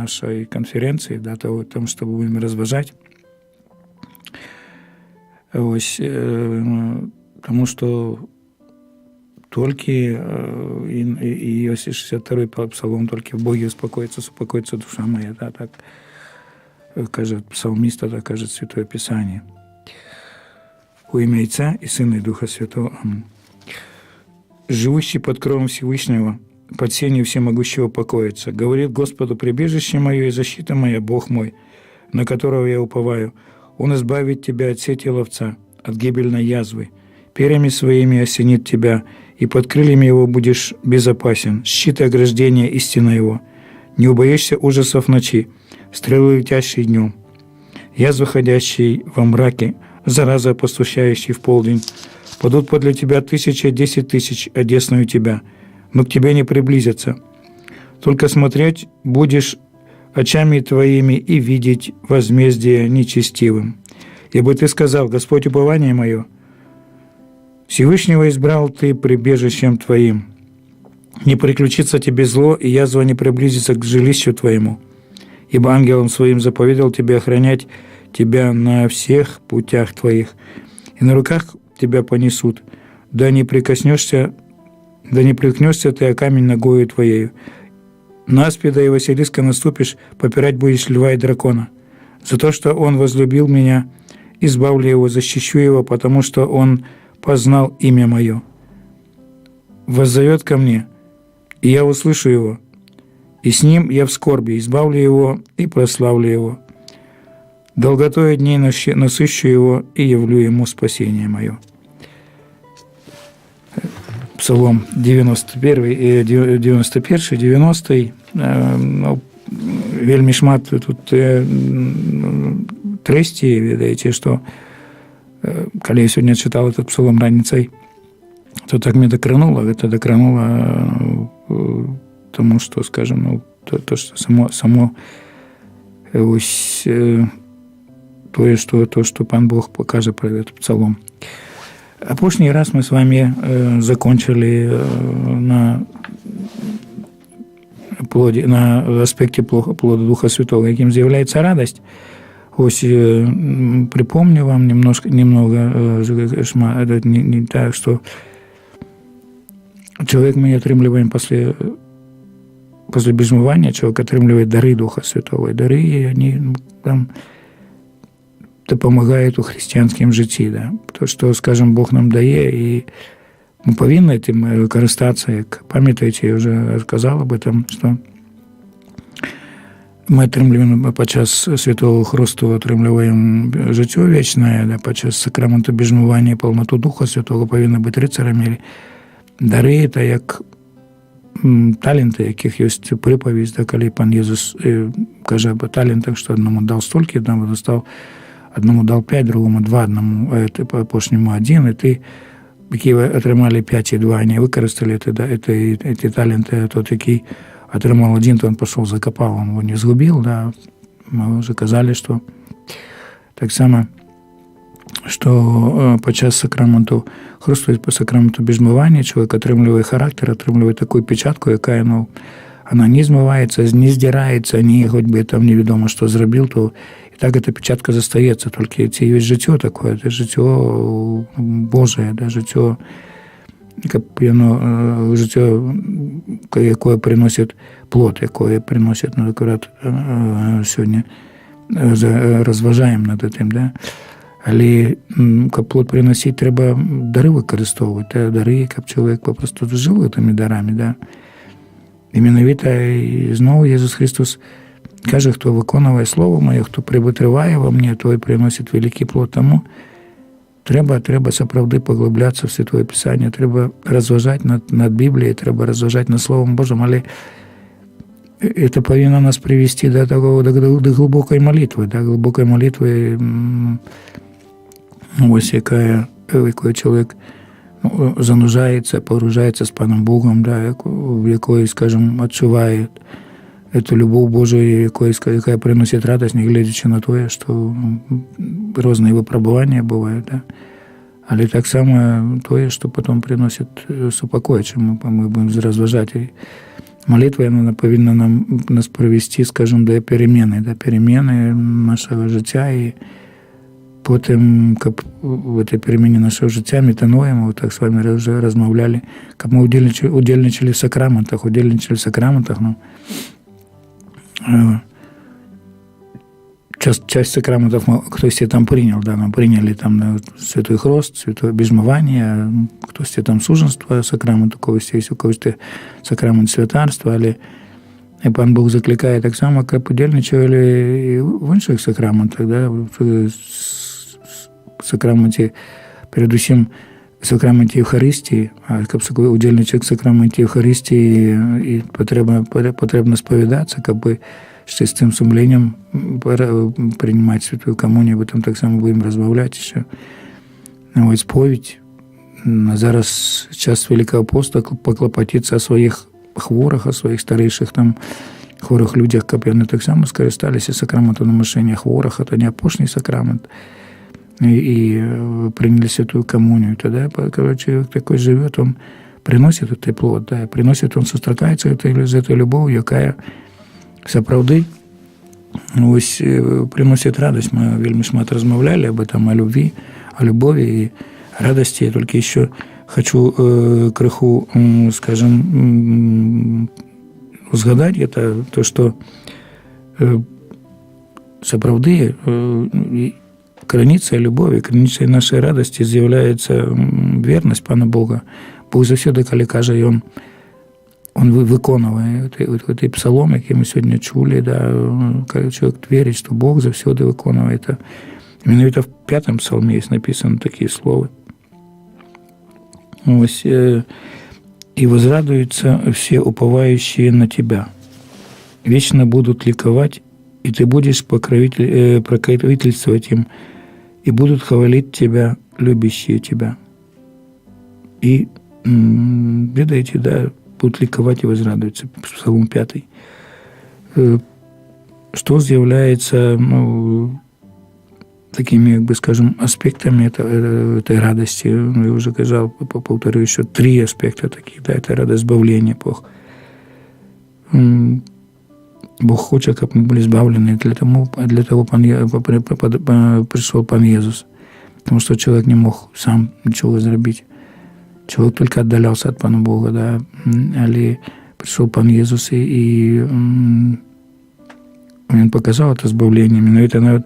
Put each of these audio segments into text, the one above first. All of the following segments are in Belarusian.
нашей конференции, да, тому, что будем разважать. Ось, тому что только и 62-й псалом «Только в Боге успокоится душа моя», да, так кажет псалмист, так кажет Святое Писание. Во имя Отца и Сына и Духа Святого. Аминь. «Живущий под кровом Всевышнего, под сенью Всемогущего покоится. Говорит Господу: прибежище мое и защита моя, Бог мой, на которого я уповаю. Он избавит тебя от сети ловца, от гибельной язвы. Перьями своими осенит тебя, и под крыльями его будешь безопасен. Щит и ограждение истина его. Не убоишься ужасов ночи, стрелы, летящие днем, язвы, ходящие во мраке, зараза, опустошающая в полдень. Падут подле тебя 1000, 10 000, одесную тебя, но к тебе не приблизятся. Только смотреть будешь очами твоими и видеть возмездие нечестивым. Ибо ты сказал: Господь, упование мое, Всевышнего избрал ты прибежищем твоим. Не приключится тебе зло, и язва не приблизится к жилищу твоему. Ибо ангелом своим заповедал тебе охранять тебя на всех путях твоих, и на руках тебя понесут, да не приткнешься ты о камень ногою твоею. На аспида и Василиска наступишь, попирать будешь льва и дракона. За то, что он возлюбил меня, избавлю его, защищу его, потому что он познал имя мое. Воззовет ко мне, и я услышу его, и с ним я в скорби, избавлю его и прославлю его. Долготой дней насыщу его и явлю ему спасение мое». Псалом 91, 90. Вельмі шмат тут трэсці, ведаеце, што калі я сёння чытаў этот псалом раніцай, то так мне дакранула, тому што, скажем, то што само ось тое, што пан Бог пакажа пра этот псалом. Апошні раз мы с вами закончили на аспекте плода Духа Святого, яким з'являється радость. Ось припомню вам немного так, что человек мы отрымливаем после бежмывания, человек отрымливает дары Духа Святого. И дары, они там допомагають у християнскім житті. Да? То, що, скажем, Бог нам дає, і ми повинні тим користатися, як пам'ятаєте, я вже сказав об этом, що ми отримуємо під час Святого Христу, отримуємо життя вічне, да? Під час сакраменту бежмування і повноту Духа Святого повинні бути рицарями. Дари – це як таленти, яких є приповість, да? Коли пан Ісус каже об талентах, що одному дав стільки, одному достав, одному дал 5, другому 2, одному, опошнему 1, и ты, які отримали 5 и 2, они використали эти таленты, тот, який отримал 1, то он пошел закопал, он его не сгубил, да, мы уже казали, что так само, что по час сакраменту Христу, по сакраменту бежмывания человек отримливає характер, отримливає таку печатку, яка, ну, она не змивається, не здирається, ні, хоч би там невідомо, що зробив, то і так эта печатка застається. Тільки це є життя таке, це життя Божє, да, життя, яке приносить плод, яке приносить, ну, акурат сьогодні розважаємо над цим, да. Але як плод приносить, треба дари використовувати, дари, як чоловік попросту жив тими дарами, да. І менавіта і знову Ісус Христос каже, хто виконує Слово Моє, хто витриває во мені, той приносить великий плод. Тому треба справді поглиблятися в Святое Писання, треба розважати над Біблією, треба розважати над Словом Божим, але це повинно нас привести до глибокої молитви, ось якою чоловік занужається, погружається з Паном Богом, да, в якої, скажімо, відчуває цю любов Божу, яка приносить радість, не глядячи на те, що різні випробування бувають, да. Але так само те, що потім приносить супокой, чим ми будемо розважати. Молитва яна павінна нас прывесці, скажем, да перемены нашага жыцця, і потым, каб в этой перемене нашего жыцця метаноем, мы так с вами уже размаўлялі, каб мы удзельнічалі в сакраментах, ну, часть сакраментов хтосьці там прынял, да, нам прыняли там святой хрост, святое бежмаванне, хтосьці там сужанства сакрамент, у когосьці ёсць, у когосьці сакрамент святарства, але і пан Бог заклікае таксама, каб удзельнічалі і в іншых сакраментах, да, в сакраменте, передусім сакраменте Євхаристії, а каб удзельнічаць в сакраменте Євхаристії, і патрэбна сповідатися, каб з чистым сумленнем принимать святую коммунию, об этом таксама будем разбавлять еще. Вот споведь. Зараз час Великого поста поклопотиться о своих хворых, о своих старейших там хворых людях, каб яны таксама скарысталіся сакраменту намашэння хворых, это не апошні сакрамент, и приняли святую коммунию. Тогда, короче, такой живет, он приносит этот плод, да, приносит, он сустракаецца з этой любов'ю, якая сапраўды ось приносит радость. Мы вельмі шмат размаўлялі об этом, о любви, о любови и радости. Я только еще хочу крыху, скажем, узгадать это, то, что сапраўды границей любови, границей нашей радости з'является верность Пана Бога. Бог заўсёды, калі кажа, Он выконывае гэты псалом, які мы сёння чулі, да, калі чалавек верыць, што Бог заўсёды выконвае это. Менавіта в 5-м псалме есть написаны такие словы. Ось, «И возрадуются все уповающие на Тебя. Вечно будут ликовать, и Ты будешь покровительствовать им, и будут хвалить Тебя, любящие Тебя». И, видите, да, будут ликовать и возрадуются. Псалом 5. Что является, ну, такими, как бы, скажем, аспектами этой радости? Ну, я уже сказал, повторю, еще 3 аспекта таких. Да, это радость избавления. Бог хочет, чтобы мы были избавлены. Для того пришел Пан Иисус. Потому что человек не мог сам ничего сделать. Человек только отдалялся от Пана Бога, да, але пришел Пан Иисус, и Он показал это избавление. Но это навіть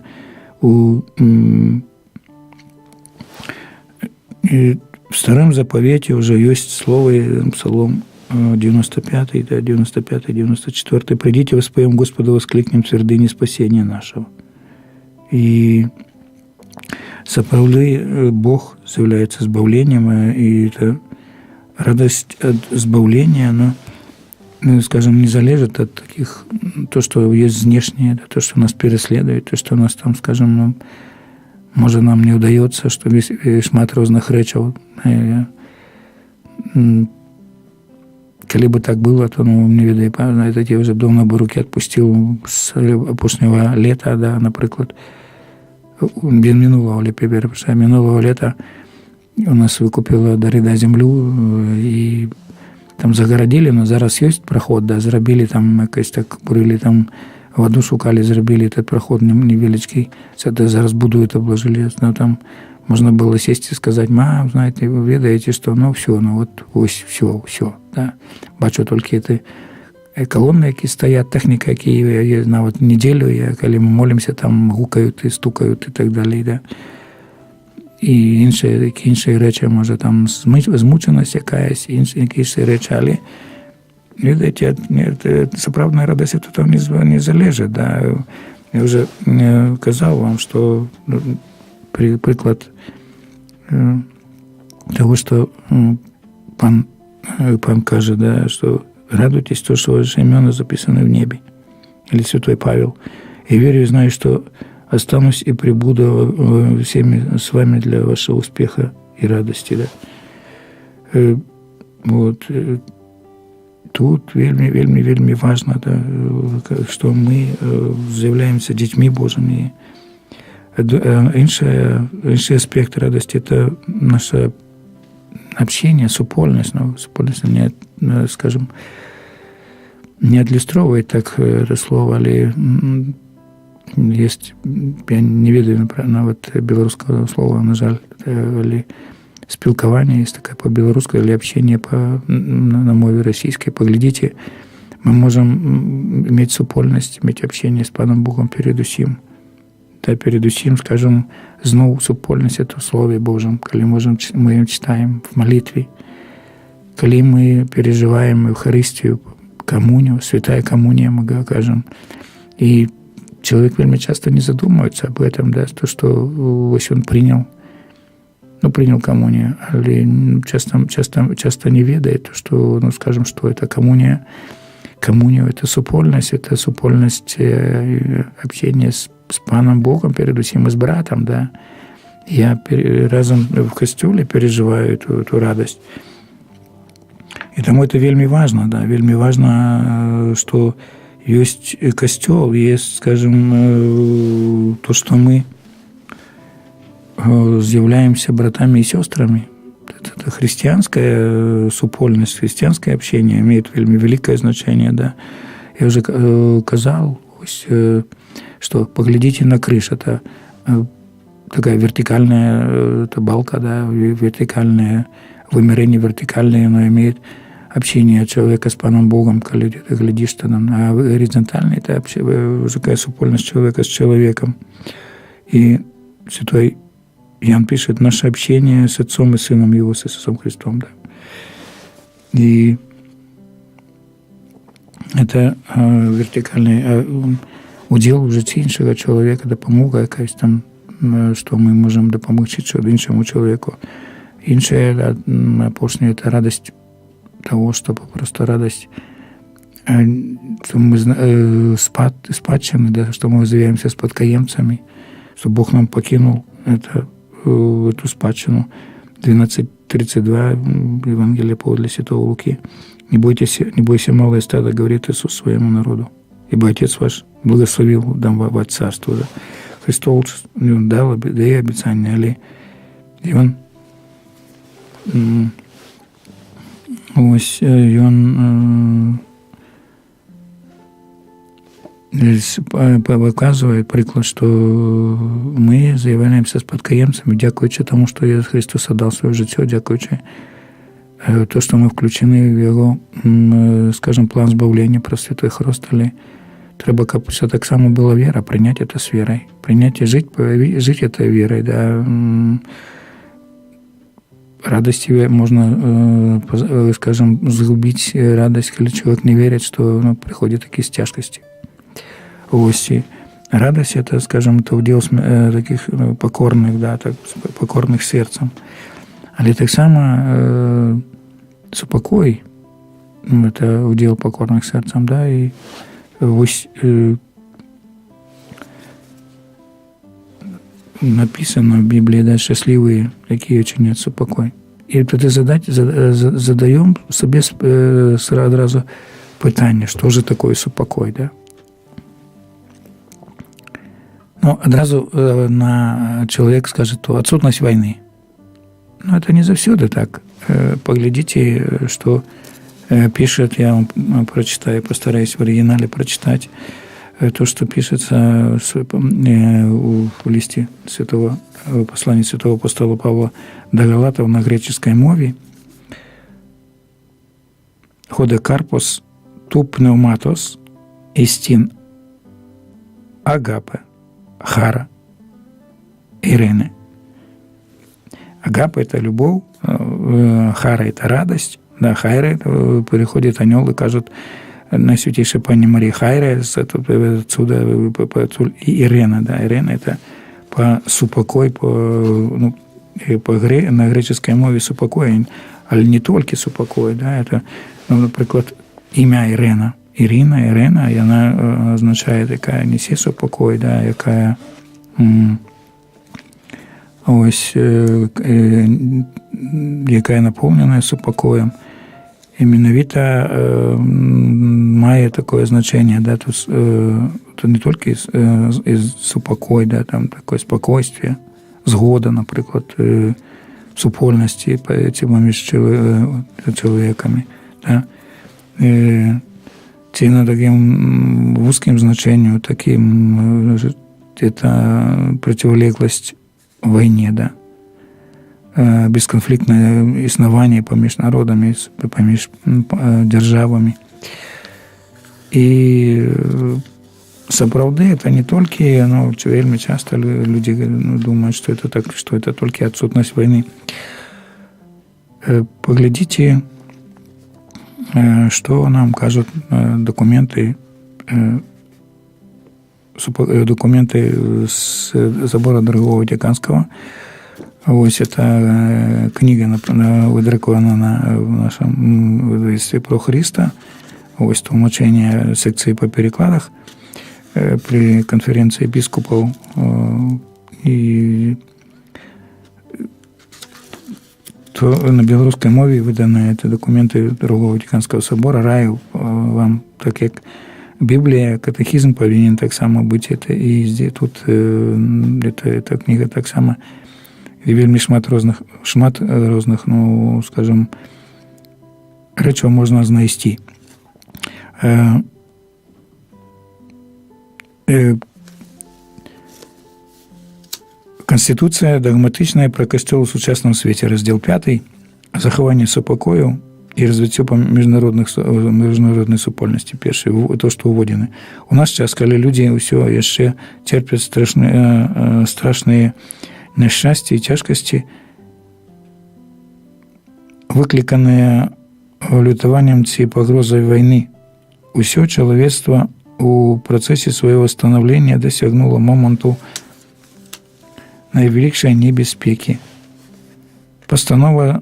в Старом Заповете уже есть слово, Псалом 95, да, 95-94. «Придите, воспоем Господу, воскликнем твердыни спасения нашего». И сапраўды Бог является избавлением, и это радость от избавления, она, ну, скажем, не залежит от таких, то, что есть внешнее, да, то, что нас преследует, то, что нас там, скажем, ну, может, нам не удается, что весь шмат розных рэчаў. Калі бы так было, то, ну, не ведаю, знаете, я уже давно бы руки отпустил с апошняга лета, да, например. Минулого лета у нас выкупила Дарида землю, и там загородили, но зараз есть проход, да, зрабілі там якось так, бурили там, воду шукали, зрабілі этот проход невеличкий, это зараз будуют, обложили, но там можно было сесть и сказать: «Мам, знаете, вы ведаете, что, ну, все, ну, вот, ось, все, да». Бачу только это колонны, які стоят, техніка, які є навіть неділю, коли ми молимося, там гукають і стукають і так далі, да. І інші речі, може, там змученість якась, інші речі, але, видите, справжня радість це там не залежить, да. Я вже казав вам, що приклад того, що пан каже, да, що радуйтесь, то, что ваши имена записаны в небе. Или святой Павел. И верю и знаю, что останусь и пребуду всеми с вами для вашего успеха и радости. Да? Вот. Тут вельми важно, да, что мы являемся детьми Божьими. Інший аспект радости – это наше общение, супольность, не, скажем, не адлюстроўваць так это слово, але есть, я не ведаю нават беларускага слова, на жаль, але спілкаванне есть такое по-беларуску, или общение на мове расійскай. Паглядзіце, мы можем иметь супольнасць, иметь общение с Паном Богом передусім. Да, передусім, скажем, зноў супольнасць это в Слове Божьем, калі мы читаем в молитве, калі мы переживаем Евхаристию, коммунию, святая коммуния, мы кажем. И человек вельми часто не задумывается об этом, да, то, что вот он принял коммунию, але часто не ведает, что, скажем, что это коммуния. Коммуния – это супольность общения с Паном Богом, передусім и с братом, да. Я разом в костюле переживаю эту радость. И тому это вельми важно, да, вельми важно, что есть костел, есть, скажем, то, что мы являемся братами и сестрами. Это христианская супольность, христианское общение имеет вельми великое значение, да. Я уже казал, что поглядите на крышу, это такая вертикальная это балка, да, вертикальное вымерение вертикальное, оно имеет общение человека с Паном Богом, когда ты глядишь, что нам, а горизонтальное это уже такая супольность человека с человеком. И святой Иоанн пишет, наше общение с Отцом и Сыном Его, с Иисусом Христом, да. И это вертикальный удел в житті іншого чоловіка, допомога якась там, що ми можемо допомогти іншому чоловіку. Інше, опошнє, це радость того, що просто радость, що ми спадщини, да, що ми являємося спадкоємцями, що Бог нам покинув эту спадщину. 12:32 Евангелие по Святого Луки. Не бойся, малое стадо, говорит Иисус своему народу, ибо Отец ваш благословил вам царство. Да. Христос дал обетование, але и он показывает приклад, что мы являемся спадкоємцями, дякуючи тому, що Ісус Христос отдал своє життя, дякуючи то, что мы включены в Его, скажем, план збавлення про святой хрост, але треба, каб все так само была вера, принять это с верой, принять и жить этой верой, да. Радости можно, скажем, загубить радость, когда человек не верит, что приходят такие тяжкости. Ось. Радость – это, скажем, это удел таких покорных, да, так, покорных сердцем. Але так само супокой – это удел покорных сердцем, да, и ось написано в Библии, да, счастливые, какие чинят супокой. И тоді задаем себе сразу питання, что же такое супокой, да? Ну, одразу человек скажет, то отсутность войны. Но это не завсёды так. Поглядите, что пишет, я вам прочитаю, постараюсь в оригинале прочитать, то, что пишется в листе послания святого апостола Павла до Галатов на греческой мове. Ходе карпос, ту пневматос, истин, агапе, хара, Ирене. Агапа – это любовь, хара – это радость, да, хайра – приходит ангел и кажут, Найсвятейшая Пані Марія Хайра, отсюда, и Ирена, да, Ирена – это по супокой, на греческой мове супокой, але не только супокой, да, это, например, имя Ирена. Ирина, и она означает, яка несе супокой, да, яка ось, яка наповнена супокоєм. І менавіта має такое значение, да, тут не только супокой, да, там такое спокойствие, згода, наприклад, супольності поміж чоловіками, да. ці на таким вузким значению, таким это противолеглость войне, да, бесконфликтное існаванне паміж народамі, паміж дзяржавамі. І сапраўды это не толькі, ну, вельмі часто люди думают, что это так, что это только отсутность войны. Поглядите, что нам кажут документы с собора Дорогого Ватиканского. Ось это книга, выдрукована в нашем выдавестве «Про Христа». Ось толмачение секции по перекладах при конференции епископов. И то на белорусской мове выданы эти документы Другого Ватиканского собора. Раю вам, так как Библия, катехизм повинен так само быть. Это и здесь тут эта книга так само. І вельмі шмат розных, ну, скажем, рэчаў можна знайсці. Конституція дагматычная пра касцёл у сучасным свеце, раздзел 5, захаванне супакою і развіццё міжнароднай супольнасці. Першы, то, што ўводзены. У наш час, калі людзі ўсё яшчэ церпяць страшныя няшчасці і цяжкасці, выкліканыя лютаваннем ці пагрозай вайны. Усё чалавецтва у працэсе свайго станаўлення дасягнула моманту найвялікшай небяспекі. Паступова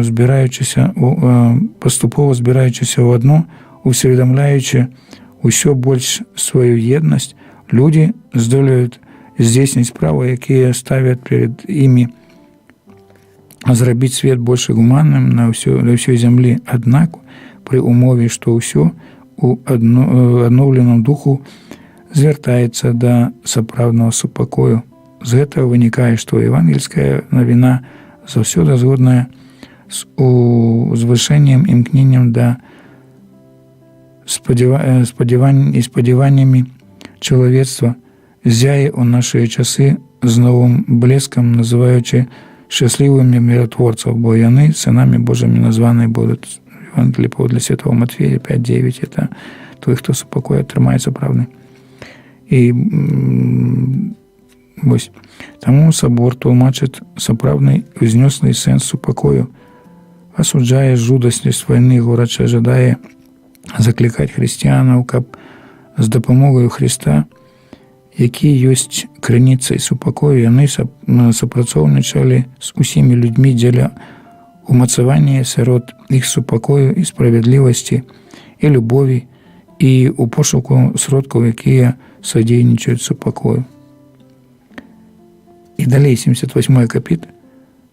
збіраючыся ў адно, усведамляючы ўсё больш сваю еднасць, людзі здолеюць здзейсніць справы, якія ставят перед імі зрабіць свет больш гуманным на ўсёй зямлі. Аднак, пры умове, што ўсё у адноўленым духу звяртаецца да сапраўднага супакою. З гэтага вынікае, што евангельская навіна заўсёды згодная з узвышэннем, імкненнем да спадзяваннямі чалавецтва зяе ў нашыя часы з новым блескам, называючы шчаслівымі міратворцаў, бо яны сынамі Божымі названыя будуць. Евангелие паводле Святого Матфея 5:9 – это той, хто супакой атрымаецца правды. І вось таму сабор тлумачыць сапраўдны узнёсны сэнс супакою, асуджае жудаснасць вайны, горача жадае заклікаць хрысціянаў, каб з дапамогаю Хрыста, які ёсць крыніцай супакою, яны супрацоўнічалі з усімі людзьмі дзеля умацавання сярод іх супакою і справядлівасці і любові і ў пошуку сродкаў, якія садзейнічаюць супакою. І далей 78 капіт.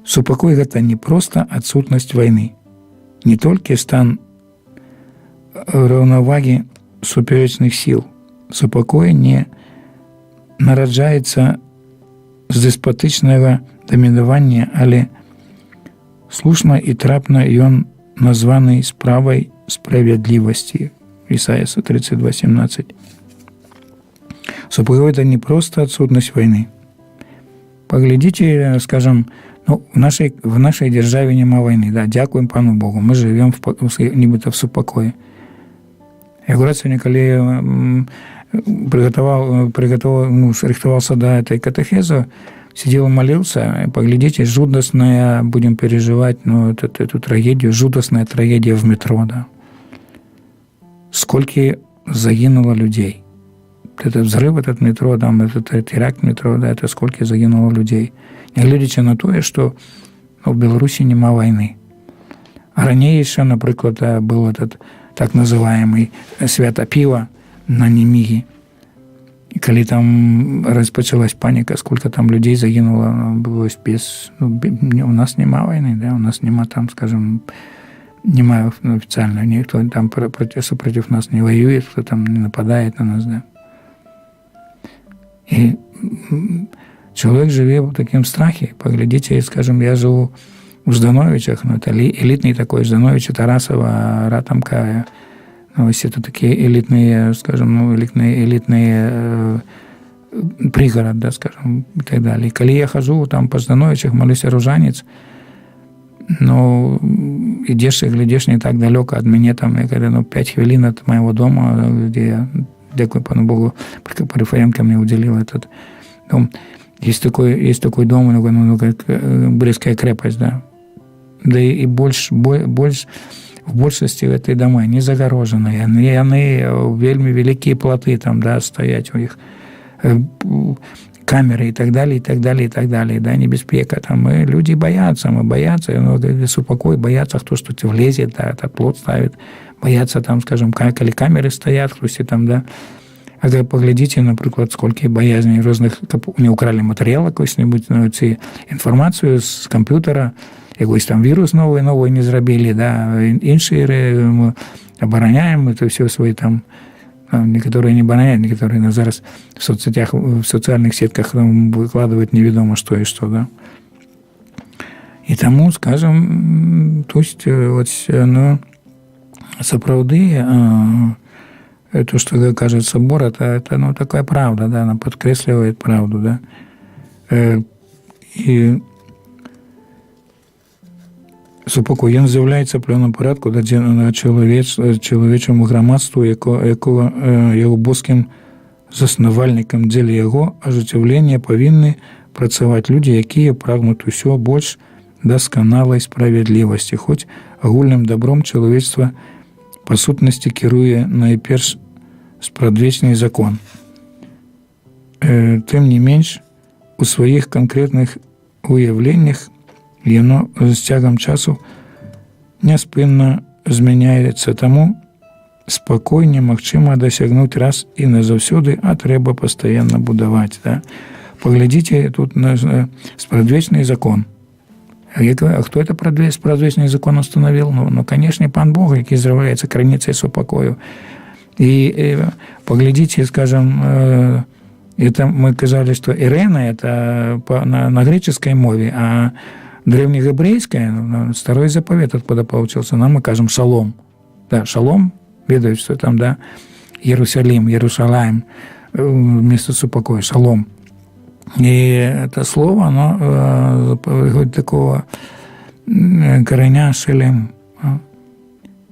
Супакой – гэта не проста адсутнасць вайны, не толькі стан раўнавагі супярэчных сіл. Супакой не нараджаецца з деспатычнага дамінавання, але слушна і трапна ён названы справай справядлівасці. Ісаяса 32:17. Супакой – это не просто отсутность войны. Поглядите, скажем, ну, в нашей державе нема войны. Да, дякуем Пану Богу. Мы живем нібито в супокое. Я говорю, сегодня, коли рихтовался до этой катехезы, сидел и молился, поглядите, жудостная, будем переживать, ну, эту трагедию, жудостная трагедия в метро, да. Сколько загинуло людей. Этот взрыв, этот метро, там, этот теракт метро, да, это сколько загинуло людей. Не глядячи на то, что в Беларуси нема войны. А ранее еще, например, был этот так называемый свято пиво на Немиге. И когда там распочалась паника, сколько там людей загинуло, было без... Ну, у нас нема войны, да, у нас нема там, скажем, нема официально, никто там против нас не воюет, кто там не нападает на нас, да. И человек живет в таком страхе. Поглядите, скажем, я живу в Ждановичах, ну, это элитный такой Жданович, Тарасова, Ратомка, Это такие элитные, скажем, элитные пригород, да, скажем, и так далее. И коли я хожу там по Ждановичах, молюсь Ружанец, ідеш і глядиш не так далеко від мене, там, я говорю, 5 хвилин від моего дома, где я, дякую пану Богу, Парифаренко мне уделил этот дом. Есть такой дом, как Брестская крепость, да. Да и больше в большасці этой дома не загороженыя. Яны вельмі вялікія платы там, да, стаять у іх, камеры и так далее, и так далее, и так далее, да, небеспека. Там люди боятся, супокой, боятся, кто что-то влезет, да, этот плот ставит, боятся там, скажем, коли камеры стоят, хтось там, да. А поглядите, например, сколько боязней розных, не украли материал какой-нибудь, ці інформацію з комп'ютера, якийсь там вірус новий не зробили, да, інші обороняємо, это все свої там, некоторые не обороняют, некоторые зараз в соцсетях, в социальных сетках там выкладывают неведомо что и что, да. І тому, скажем, то есть, ось, сапраўды, то, что кажет собор, это такая правда, да, она подкресливает правду, да. И супокой, ён з'являється в певному порядку на чоловічому громадству, якого його боским заснувальником дзеля яго ажыццяўлення павінны працаваць людзі, якія прагнуць усё больш дасканалай справядлівасці, хоць агульным добром чалавецтва па сутнасці кіруе найперш спрадвечны закон. Тым не менш, у сваіх канкрэтных уяўленнях яно з цягам часу няспынна змяняецца, таму спакой немагчыма дасягнуць раз і назаўсёды, а трэба пастаянна будаваць. Да? Паглядзіце тут на спрадвечны закон. А хто это спрадвечны закон установил? Ну, конечно, пан Бог, які з'яўляецца крыніцай супакою. І паглядзіце, скажем, это мы казали, что Ирена это на греческой мове, а древнегебрейская, старой заповед откуда получился, нам мы кажем шалом. Да, шалом, ведают, что там, да, Иерусалим, вместо супокоя, шалом. И это слово, оно выходит такого кореня шелем.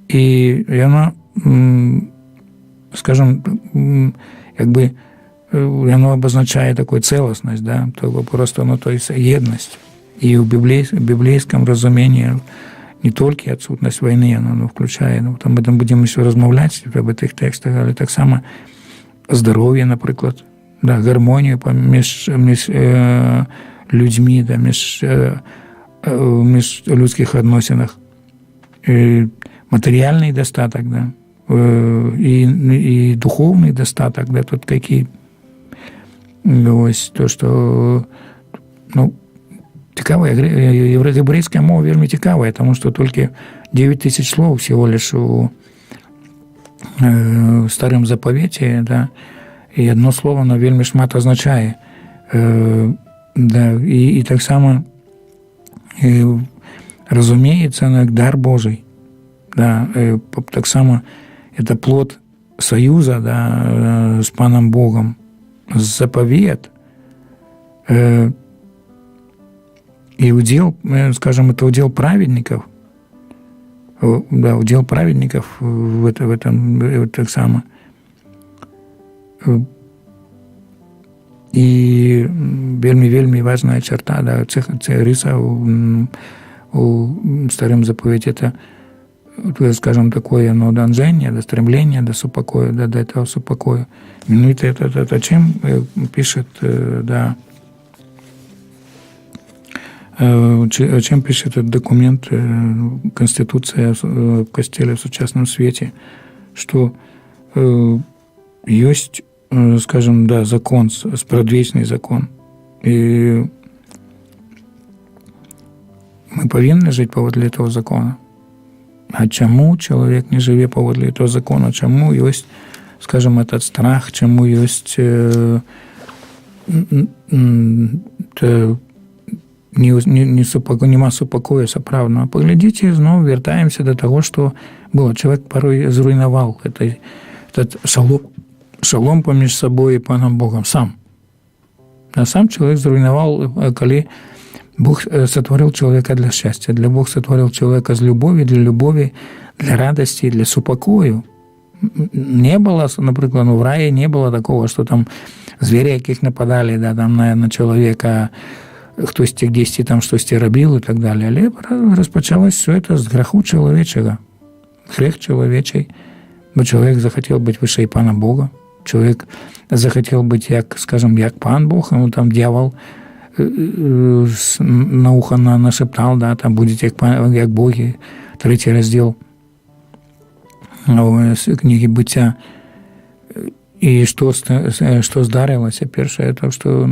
И оно, скажем, как бы, оно обозначает такую целостность, да, просто, то есть едность. И в библейском разумении не только отсутность войны, оно включает, там мы будем еще размовлять об этих текстах, але так само здоровье, например, да, гармонию між людьми, да, між людских отношениях, материальный достаток, да, и духовный достаток, да, тут какие, ось то, что, цікавая, гебрейская мова вельми цікавая, тому что только 9000 слов всего лишь у старым заповеті, да, і одно слово, оно вельми шмат означає. Да, і так само розуміється, як дар Божий. Да, так само это плод союза, да, с Паном Богом, заповед, и удел, скажем, это удел праведников, да, удел праведников в этом так само. И вельми важная черта, да, це риса у старым заповеди, это, скажем, такое, донжение, до стремления, до супокоя, до этого супокоя. Ну, это чем пишет, да, чем пишет этот документ, Конституция в Костеле в сучасном свете, что есть, скажем, да, закон, спрадвечный закон. И мы повинны жить поводле этого закона. А чему человек не живе поводле этого закона? Чему есть, скажем, этот страх? Чему есть нема супакою сапраўднага. Паглядзіце, зноў вяртаемся да таго, што было. Чалавек парой зруйнаваў этот шалом паміж сабой і панам Богам сам. А сам чалавек зруйнаваў, калі Бог сотворил человека для счастья, Бог сотворил человека с любовью, для любови, для радости, для супокою. Не было, например, в рае не было такого, что там звери, яких нападали, да, там на человека, хтось десь там щось робив і так далі. Але розпочалось все это з греху чоловічого. Грех чоловічий, бо чоловік захотів бути вище Пана Бога. Чоловік захотів бути, як Пан Бог, ему там дьявол на ухо нашептал, да, там будете як боги, 3 розділ книги Буття. И что здарилося? Первое, то, что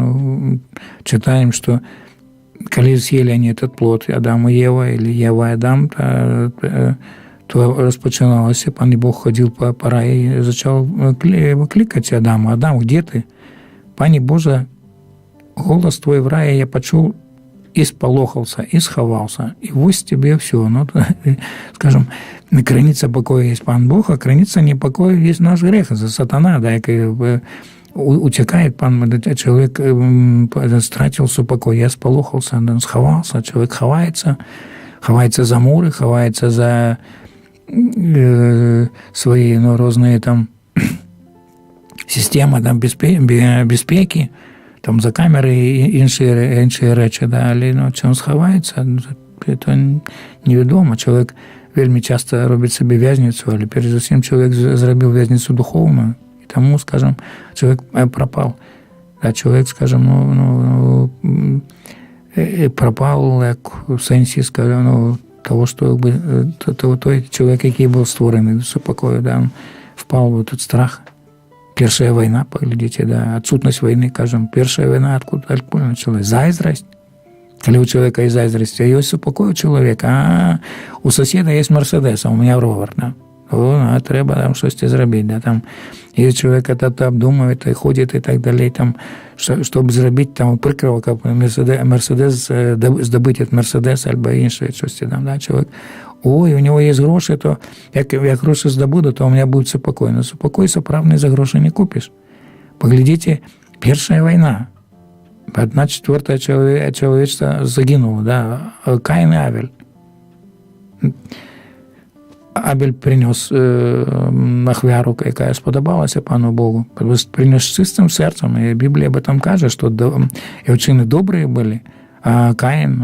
читаем, что когда съели они этот плод, Адам и Ева, или Ева и Адам, то распочиналось, Пан Бог ходил по раю и зачал кликать Адама: «Адам, где ты? Пане Боже, голос твой в рае я почул, и сполохался, и сховался, и вось тебе все». Ну, скажем, граница покоя есть Пан Бог, а граница непокоя есть наш грех, за сатана, да, утекает человек стратил супокой, я сполохался, он сховался, человек ховается за муры, ховается за свои разные там системи там безпеки, там за камери і інші речі, да, але чим сховається, це невідомо. Чоловік вельми часто робить собі в'язницю, але перш за всім чоловік зробив в'язницю духовну, і тому, скажімо, чоловік пропав. А чоловік, скажімо, пропав, як в сенсі, скажімо, того, що той чоловік, який був створений до супокою, да, він впав в этот страх. Первая война, поглядите, да, отсутность войны, скажем, первая война откуда началась? Заздрість. Коли у человека есть заздрість, а есть супокой человека, а у соседа есть Мерседес, а у меня ровер, да. А треба там щось зробити, да, там. І чоловік это обдумує, і ходить, і так далі, там, щоб зробити, там, прикрив, як Мерседес, здобити Мерседес, або інше, щось там, да, чоловік. Ой, у него есть гроши, то як гроши здобуду, то у меня будет супокой. Но супокой соправный за гроши не купишь. Поглядите, Первая война. 1/4 человечества загинуло, да, Каин и Авель. Абель принес ахвяру, яка сподобалася Пану Богу. Принес з чистим серцем, і Біблія об этом каже, що і вчини добрі були, а Каин,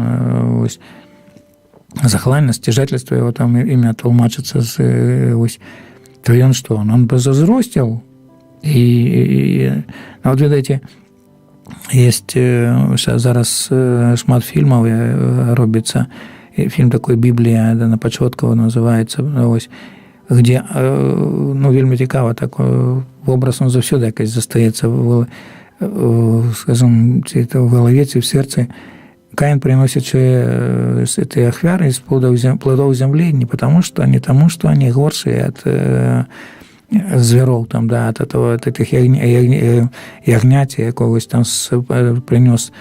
ось, захланне, стяжательство, его там имя толмачится, ось, то он что? Он безозростил. И вот видите, есть зараз шмат фільмів робиться. Фильм такой «Библия», да, на Почеткова называется, ось, где, вельми цікаво, так, в образ он завсёды якось застається скажем, в голове, в сердце. Каин приносит эти ахвяры из плодов земли не тому, что они горшие от зверов, там, да, от этих ягнят якогось там принес.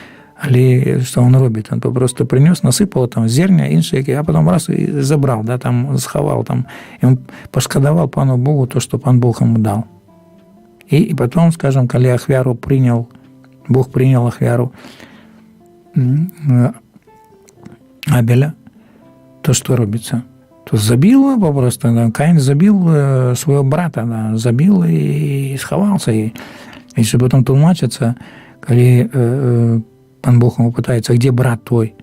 Але що він робить? Він просто принес, насипав там зерня, інше, а потім раз і забрав, да, там, сховав. Там. І він пошкодував Пану Богу то, що Пан Бог йому дав. І потім, скажімо, коли ахвяру прийняв, Бог прийняв ахвяру Абеля, то що робиться? То забил просто, да, Каин забил своего брата, да, забил и сховался. И если потом толмачится, коли Пан Бог ему пытается: где брат твой?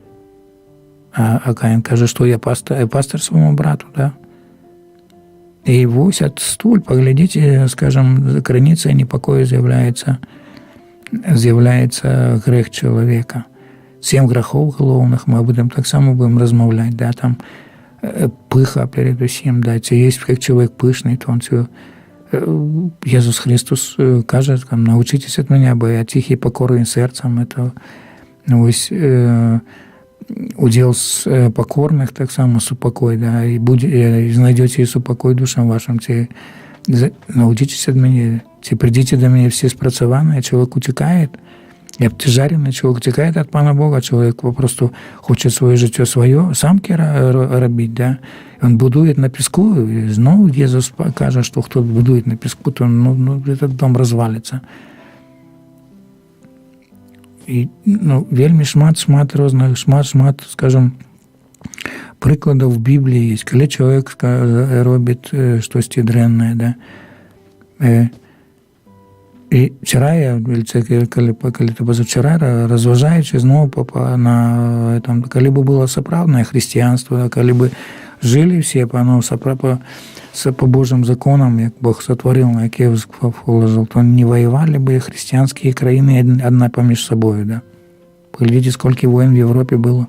А Каин каже, что я пастор своему брату, да. И вось от стуль, поглядите, скажем, границей непокоя з'являється грех чоловіка. 7 грехов головних, мы об этом так само будем размовлять, да, там пыха перед усім, да, це є, як чоловік пишний, то он все, Ісус Христос каже, там, научитесь від мене, бо я тихий, покорний серцем, это ось удел покорних, так само супокой, да, и знайдете и супокой душам вашим, те, научитесь від мене, те, придите до мене всі спрацьовані, чоловік утікає, І абцяжараны чалавек цікае ад Пана Бога, чалавек папросту хоча сваё жыццё сваё самкі рабіць, да? Ён будуе на песку, і зноў Езус кажа, што хто будуе на песку, то этот дом разваліцца. І вельмі шмат розных, скажем, прыкладаў в Бібліі ёсць. Калі чалавек робіць штосьці дрэннае, да? І вчора калі то пазаўчара, разважаючы зноў калі бы было сапраўднае хрысціянства, калі бы жылі все по Божьим законам, як Бог сотворил, на які положил, то не воевали бы христианские краины одна поміж собой, да. Поглядите, сколько войн в Европе было.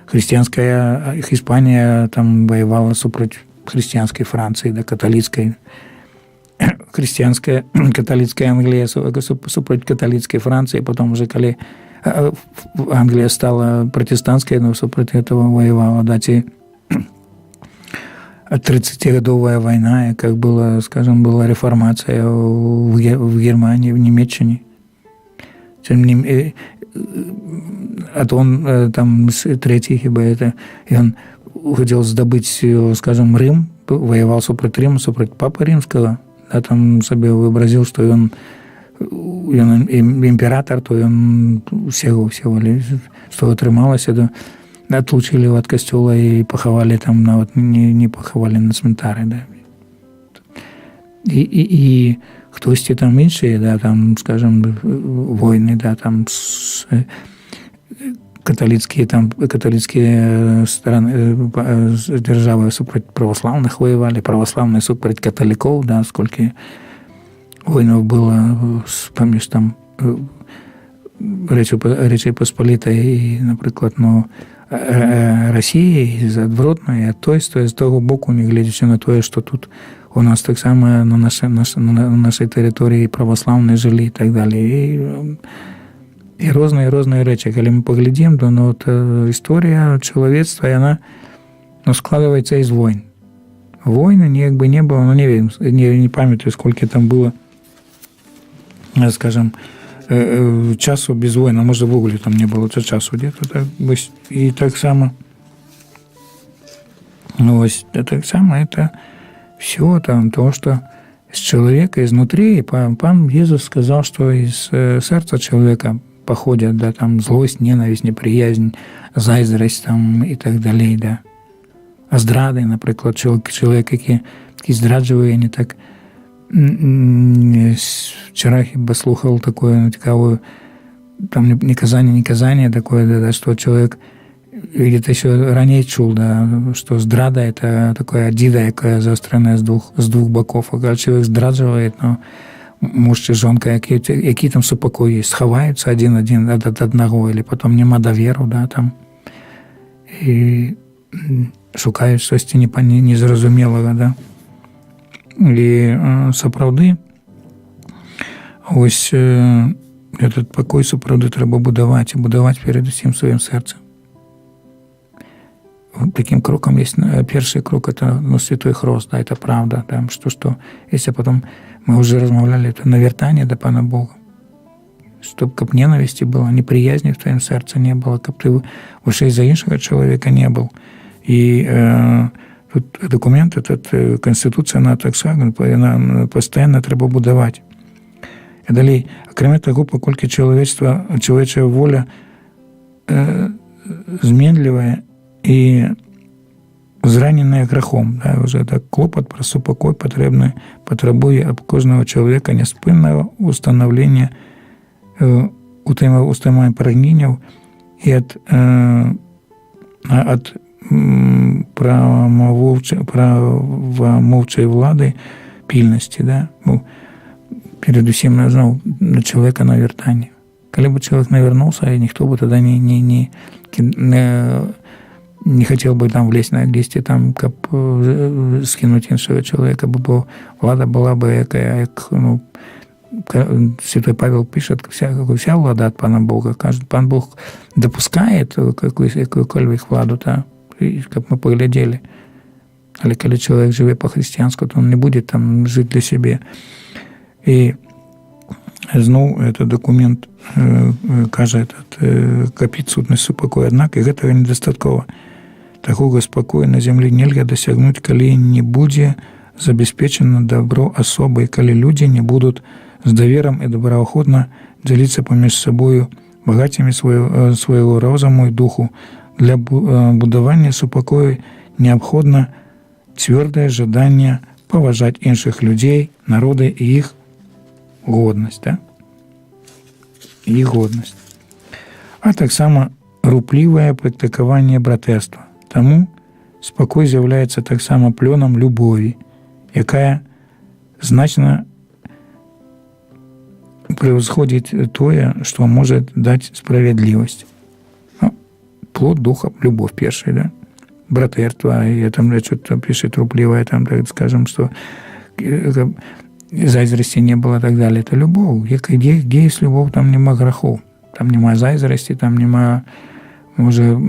Христианская Испания там воевала супроть христианской Франции, да, католицкой. Христианская католицкая Англия супроть католицкой Франции, потом уже коли Англия стала протестантской, но супроть этого воевала, да, 30-годовая война, как было, скажем, была реформация в Германии, в Немеччине. А то он там третий, хіба это, и он хотел сдобыть, скажем, Рим, воевал супроть Рима, супроть Папы Римского, да, там себе вообразил, что он император, то он всего, что отрымалось, это отлучили его от костела и поховали там, не поховали на цментаре, да. И хтось там іншие, да, там, скажем, войны, да, там католицкие страны, державы супроть православных воевали, православные супроть католиков, да, сколько войнов было поміж там Речей Посполитой и, наприклад, Росії, з адвротної, з того боку, не глядячи на те, що тут у нас так само на нашій території православні жили і так далі. І різні речі. Коли ми поглядимо, то історія чоловічства, вона складається із війн. Війни ніякби не було, не пам'ятаю, скільки там було, скажімо, часу без войны, может, в угле там не было часу где-то так, и так само, так само это все там, то, что с человека изнутри, Пан Иисус сказал, что из сердца человека походят, да, там злость, ненависть, неприязнь, зайздрість там и так далее, да. А зради, наприклад, чоловік, який здраджує, не так. Вчера хіба слухал такое цікавое, там не казание такое, да, что человек где-то еще ранее чул, да, что здрада – это такая діда, яка заострена з двох боків. А коли чоловік здраджує, ну, муж чи жонка, які там супокої, сховаються один від одного, або потім нема довіру, да, там, і шукають щось незрозумілого, да. І сапраўды ось этот пакой сапраўды трэба будаваць перад усім сваім сэрцам. Таким кроком есть первый крок, это святой хрост, да, это правда, там, что если потом мы уже размовляли, это навертание до Пана Бога, чтобы каб ненависти было, неприязни в твоем сердце не было, каб ты вышэй за іншага человека не был. И тут документ, этот Конституція, вона так сказана, постійно треба будувати. І далі, окрім того, покольки чоловіча воля зменлива і зранена грехом, да, вже так клопот про супокой потребує об кожного чоловіка неспинного установлення устоймання прагненняў і ад правомовчої влади, пільності, да? Перед усім на чоловіка навертання. Коли б чоловік навернувся, ніхто б тоді не хотів би там влізти, там, каб скинути іншого чоловіка, бо влада була б як Святой Павел пишет, вся влада от Пана Бога. Пан Бог допускает какую-либо владу, да, как мы поглядели. Але коли человек живет по-христиански, то он не будет там жить для себя. И зноў этот дакумент кажа капіць сутнасць супакою, аднак і гэтага недастаткова. Такога спакою на зямлі нельга дасягнуць, калі не будзе забяспечана добро асобай, калі людзі не будуць з даверам і добраахвотна дзяліцца паміж сабою багаццямі свайго розуму і духу. Для будавання супакою неабходна цвёрдае жаданне паважаць іншых людзей, народы і іх годнасць, да? Іх годнасць. А таксама руплівае практыкаванне братэрства. Таму спакой з'яўляецца таксама плёнам любові, якая значна превосходзіць тое, што можа даць справядлівасць. Ну, плод духа, любовь першая, да? Братэрства, я там что-то пишет руплівае, там, так скажем, што зайздрасці не было, так далее. Это любоў. Где есть любоў, там няма грахоў. Там няма зайздрасці, там няма... Можа,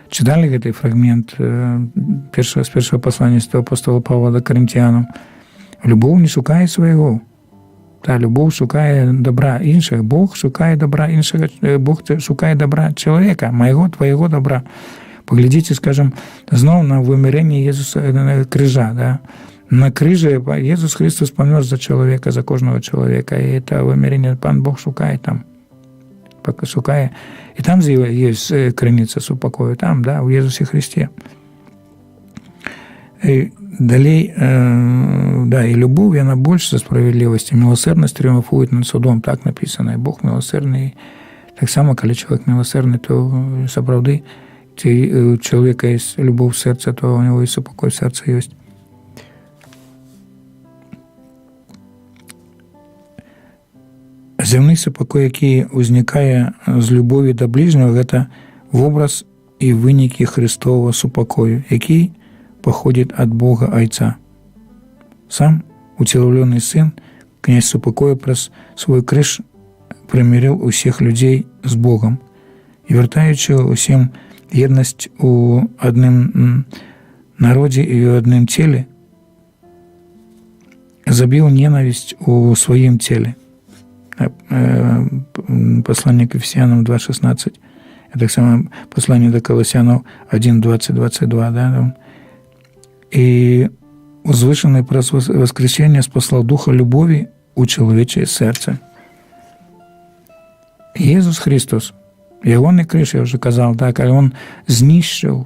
читали гэты фрагмент з першага паслання апостола Павла да Карынцянам. Любоў не шукае свайго. Та любоў шукае добра іншых. Бог шукае добра іншага. Бог шукае добра чалавека, майго, твайго добра. Поглядзіце, скажем, зноў на вымірэнне Езуса на крыжа, да? На крыже Иисус Христос помер за человека, за кожного человека. И это вымирение Пан Бог шукает там. Шукає. И там есть крыніца супакою. Там, да, у Иисусе Христе. И далей, да, и любовь, она больше за справедливость. Милосердность триумфует над судом. Так написано. И Бог милосердный. Так само, коли человек милосердный, то сапраўды, у человека есть любовь в сердце, то у него и супакой в сердце есть. Зямны супакой, які ўзнікае з любові да бліжняга, гэта вобраз і вынікі Христовага супакою, які паходзіць ад Бога Айца. Сам уцелаўлены сын, князь супакою праз свой крыж прымірыў усіх людзей з Богам і вяртаючы ўсім еднасць у адным народзе і ў адным целе, забіў ненавісць у сваім целе. Послание к Ефесянам 2.16, а так само послание до Колоссянов 1.20-22, да? И узвышенный праз воскресение спаслал духа любови у человечее сердце. Иисус Христос, ягоны крыж, я уже казал, так, а он знищил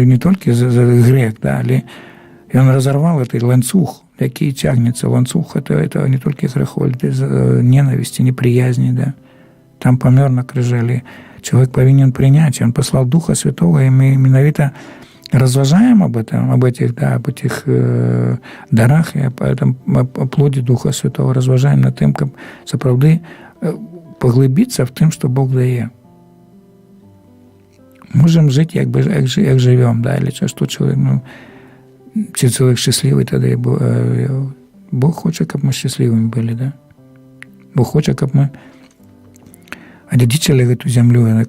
не только за грех, да, але он разорвал этот ланцуг, який тягнется. Ланцуг это не только грехов, это ненависти, неприязни, да. Там помер на крыже. Человек повинен принять. Он послал Духа Святого, и мы менавіта разважаем об этом, об этих дарах, и о плоде Духа Святого, разважаем над тем, как сапраўды поглыбиться в тем, что Бог дае. Можем жить, як живем, да, или что человек, ці чоловік щасливий тоді, бо Бог хоче, щоб ми щасливими були, да? Бог хоче, щоб ми одедичили эту землю,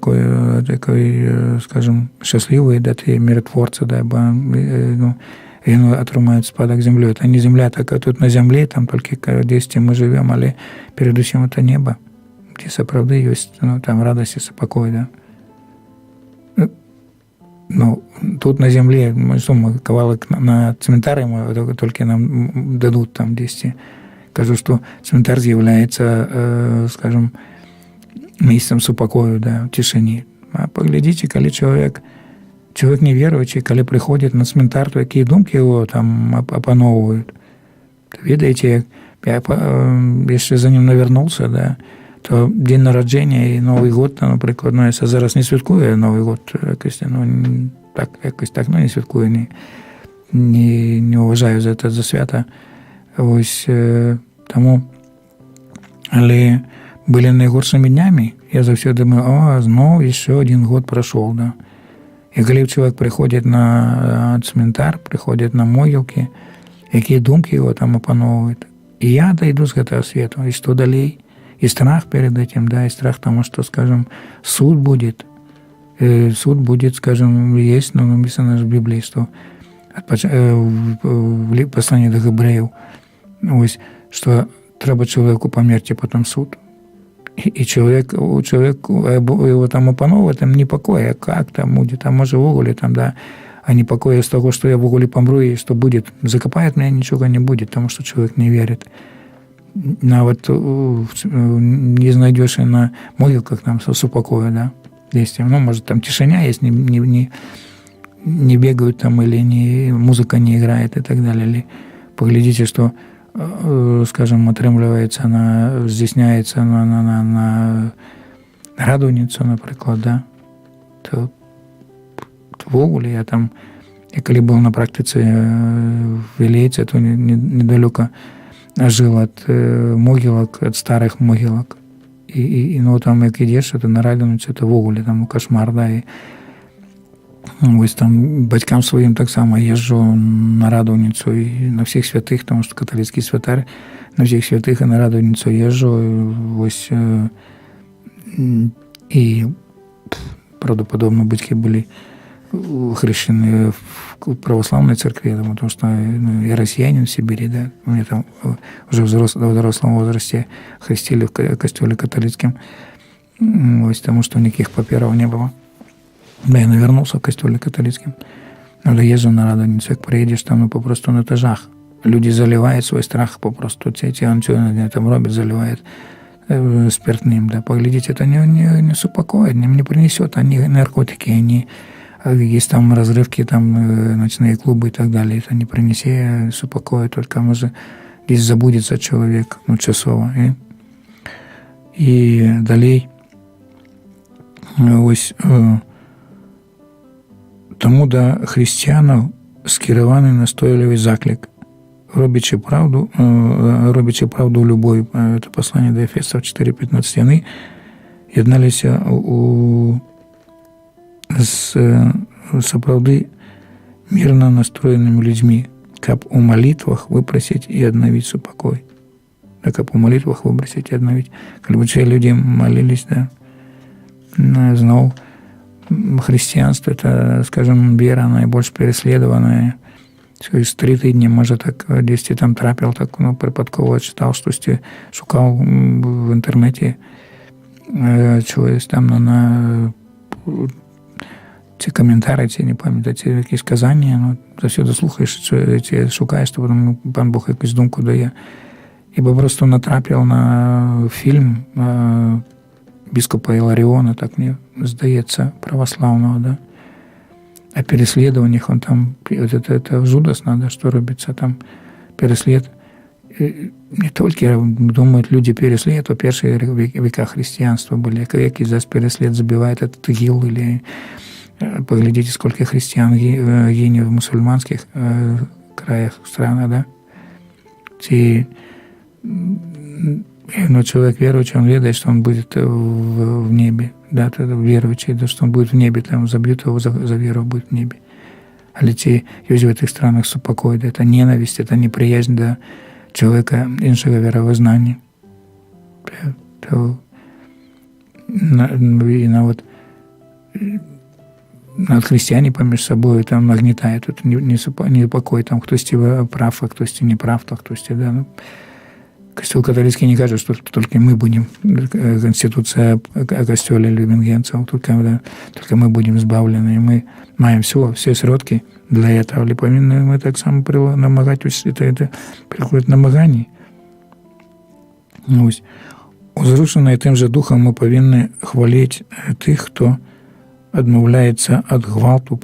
такой, скажем, щасливой, да, ты миротворца, да, бо він отримає спадок землі. Это не земля, так тут на землі, там только 10 мы живем, але передусім это небо, где сапраўды есть, там радость и спокой, да. Тут на земле, мы кавалок на цементарі, только нам дадут там 10. Кажу, что цементар является, скажем, местом супокою, да, в тишине. А поглядите, коли человек неверующий, коли приходит на цементар, то какие думки его там опановывают. Видите, я если за ним навернулся, да, то день народження і Новий год, наприклад, я зараз не святкую Новий год, якось, не святкую, не вважаю за свята. Ось, тому, але были найгоршими днями, я завжди думаю, знову ще один год пройшов, да. І коли чоловік приходить на цементар, приходить на могилки, які думки його там опановують. І я дойду з цього світу, і що далі? И страх перед этим, да, и страх тому, что, скажем, суд будет, скажем, есть, написано в Библии, что в послании до Гебреев, Ось, що треба чоловіку померти, потім суд. І чоловік його там опановує, там непокой, а як там буде, там може в огулі, там, да, а непокой з того, що я в огулі помру, і що буде, закопають мене, нічого не буде, тому що чоловік не вірить. Вот не знайдешь и на могилках там с упокоя, да, есть. Ну, может, там тишина есть, не бегают там, или музыка не играет и так далее. Или поглядите, что, скажем, отрымливается, здійсняється на радуницу, наприклад, да, то в огулі я там, я коли був на практиці в Ілейці, то недалеко жил от могилок, от старых могилок. І ну, там, як ідеш, то на радуницю, то в огулі там кошмар, да, і ось там батькам своїм так само їжджу на радуницю і на всіх святих, тому що католицький святар, на всіх святих і на радуницю їжджу, ось, і правдоподобно батьки були хрещены в православной церкви, потому что я россиянин в Сибири, да, меня там уже в взрослом возрасте хрестили в костеле католицком, потому что никаких паперов не было. Да, я навернулся в костеле католицком. Но езжу на радуницу, как приедешь там, попросту на этажах. Люди заливают свой страх попросту. Ті анчони там роблять, заливают спиртным, да, поглядите, это не супокоит, не принесет, они наркотики, они есть там разрывки, там ночные клубы и так далее. Это не принесе супокоя, только может здесь забудется человек, ну, часово. І далі ось тому до християнів скерований настойлivий заклик. Робячи правду любові. Це послання до Ефесів 4:15. Вони єдналися з сапраўды мирно настроенными людьми, каб у молитвах выпросить и обновить супокой. Да, каб у молитвах выпросить и обновить. Калі бы все люди молились, да, зноў христианство, это, скажем, вера найбольш переследованная. Через 3 тыдні, може, так, десь там трапил, так, ну, припадково читал, штосьці шукал в интернете, чогось там на ці коментарі, ці, не пам'ятаю, ці якісь казання, ну, завсюди слухаєш, ці шукаєш, то потім пан Бог якусь думку дає. І просто натрапив на фільм біскупа Іларіона, так мені здається, православного, да, о переслідуваннях, он там, это жудосно, да, что робиться там, переслед. Не только, думают, люди переслед, в первые века христианства были, які за переслед забивает этот ИГИЛ, или поглядите, сколько христиан гинет в мусульманских краях, странах, да. Но человек верующий, он ведает, что он будет в небе, да, верующий, да, что он будет в небе, там забьют его за веру, будет в небе. А ті есть в этих странах супокой, да, это ненависть, это неприязнь до человека іншого веровызнания. Христиане поміж собою там нагнетают, это непокой, там хтось прав, а хтось не прав, то хтось, да, ну. Костел католицкий не кажет, что только мы будем, конституция о костеле люмингенцев, только мы будем избавлены, и мы маем все сродки для этого. Але повинні ми так само намагатися, это приходить намагання. Ось. Узрушені тим же духом ми повинні хвалити тих, хто відмовляється від гвалту,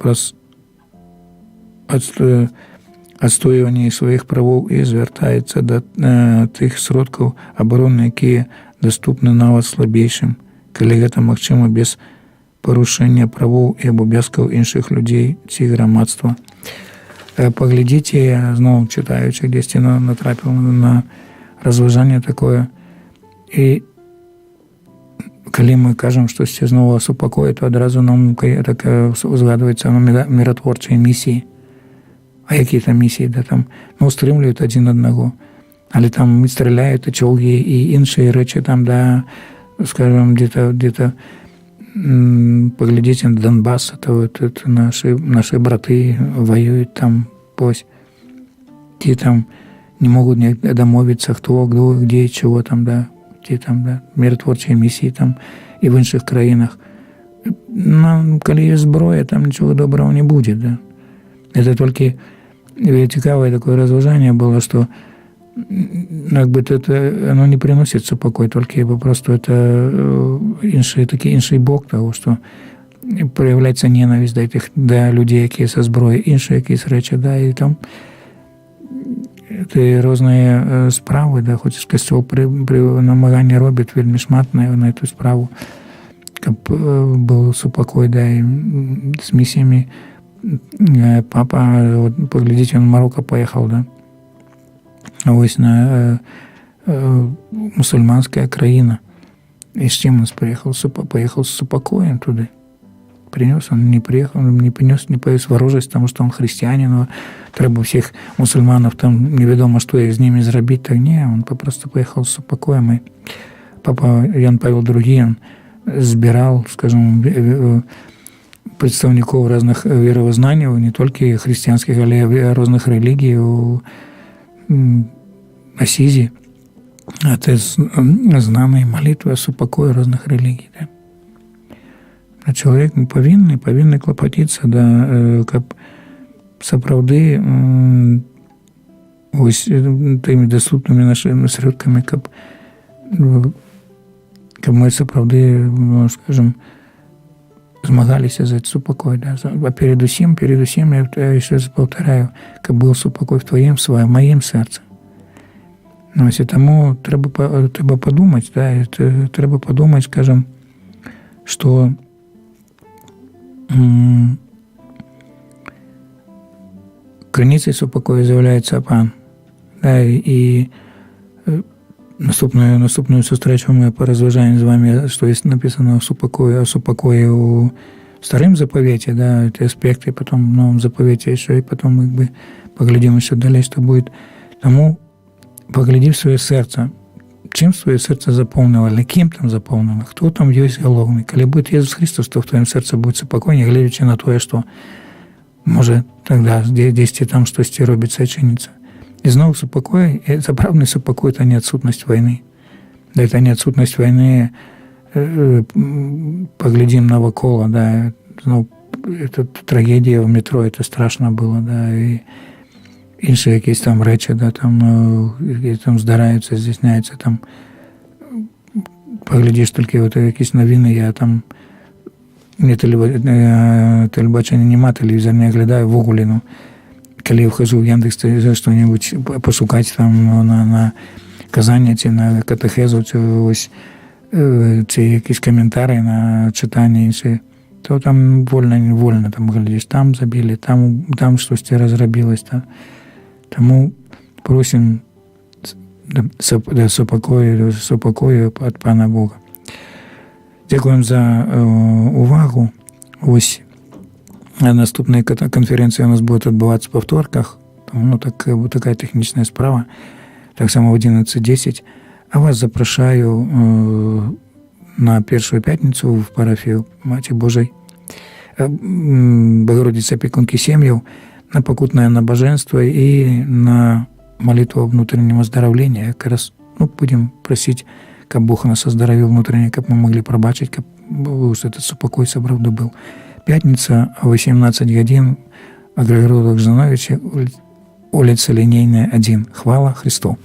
адстоювання своїх правов і звертається до тих сродків оборони, які доступні навіть слабішим, коли це можливо без порушення правов і обов'язків інших людей чи громадства. Поглядите, я знову читаючи, десь натрапив на розважання таке. І коли ми кажемо, що це знову супокоїть, то одразу нам так згадується миротворчі місії. А які там місії, де там, ну, стримлюють один одного, але там стріляють і човги, і інші речі там, да, скажімо, где-то поглядите на Донбасс, это наши браты воюют там, ось, ті там не могут домовиться, кто, где и чего там, да, ті там, да, миротворчі місії там і в інших країнах. Ну, коли є зброя, там нічого доброго не буде, да. Это только цікавое такое разважание было, что как бы это, оно не приносит спокой, только попросту это інший бок того, що проявляється ненависть до людей, які со зброєю, інші якісь речі, да, і там ти різні справи, да, хоч костюл при намаганні робить вельми шмат на цю справу, щоб був супокой, да, і з місіями. Папа, вот, поглядите, он в Марокко поехал, да, ось на мусульманская країна. И с чем он приехал? Поехал с супокоем туда. Принес, он не приехал, не принес ворожесть, тому что он христианин, треба всех мусульманов там неведомо, что з ними зробити. Так ні, он просто поехал с супокоем. И папа Ян Павел II, он збирал, скажем, представников разных веровознаний, не только христианских, але и разных религий у Асізі. А це знані молитви о супокої різних релігій. Да? А чоловік повинен клопотитися, да, щоб справді ось тими доступними нашими сродками, щоб ми справді, скажімо, змагалися за супокой. Да? А передусім, я ще раз повторяю, щоб був супокой в твоєму, в моєму серці. Ну, ось тому треба подумати, да, треба подумати, скажімо, що криницей супокою з'являється Пан. Да, і наступною зустрічю ми порозважаємо з вами, що є написано о супокої у Старому Заповіті, да, ті аспекти, потім в Новому Заповіті ще, і потім якби поглядимо, що далі, що буде. Тому погляди в своє серце, чим своє серце заповнило, ким там заповнило, хто там є головний. Коли буде Ісус Христос, то в твоєму серці буде спокійно, глядячи на те, що може тоді десь там щось робиться і чиниться. І знову спокій, і заправний спокій – це не відсутність війни. Да, це не відсутність війни, поглядим навколо, да, знову, це трагедія в метро, це страшно було, да, і інші якісь там речі, да, які там здараються, здійсняються, там, поглядиш тільки от якісь новини, я там телебачення нема, телевізор не глядаю, в огулі, ну, коли я вхожу в Яндекс, що-небудь пошукати там на казання чи на катехезу, чи якісь коментарі на читання інші, то там вольно, там глядиш, там забили, там щось розробилось, да. Тому просимо супокою від Пана Бога. Дякуємо за увагу. Ось наступна конференція у нас буде відбуватися по вторках. Ну, така технічна справа. Так само в 11:10. А вас запрошую на першу п'ятницю в парафію Матері Божої Богородиці Опікунки сім'їв, на покутное набоженство и на молитву о внутреннем оздоровлении. Как раз будем просить, как Бог нас оздоровил внутренне, как мы могли пробачить, как этот супокой собравду был. Пятница, 18 годин, Агрегородок Жановича, улица Линейная, 1. Хвала Христу!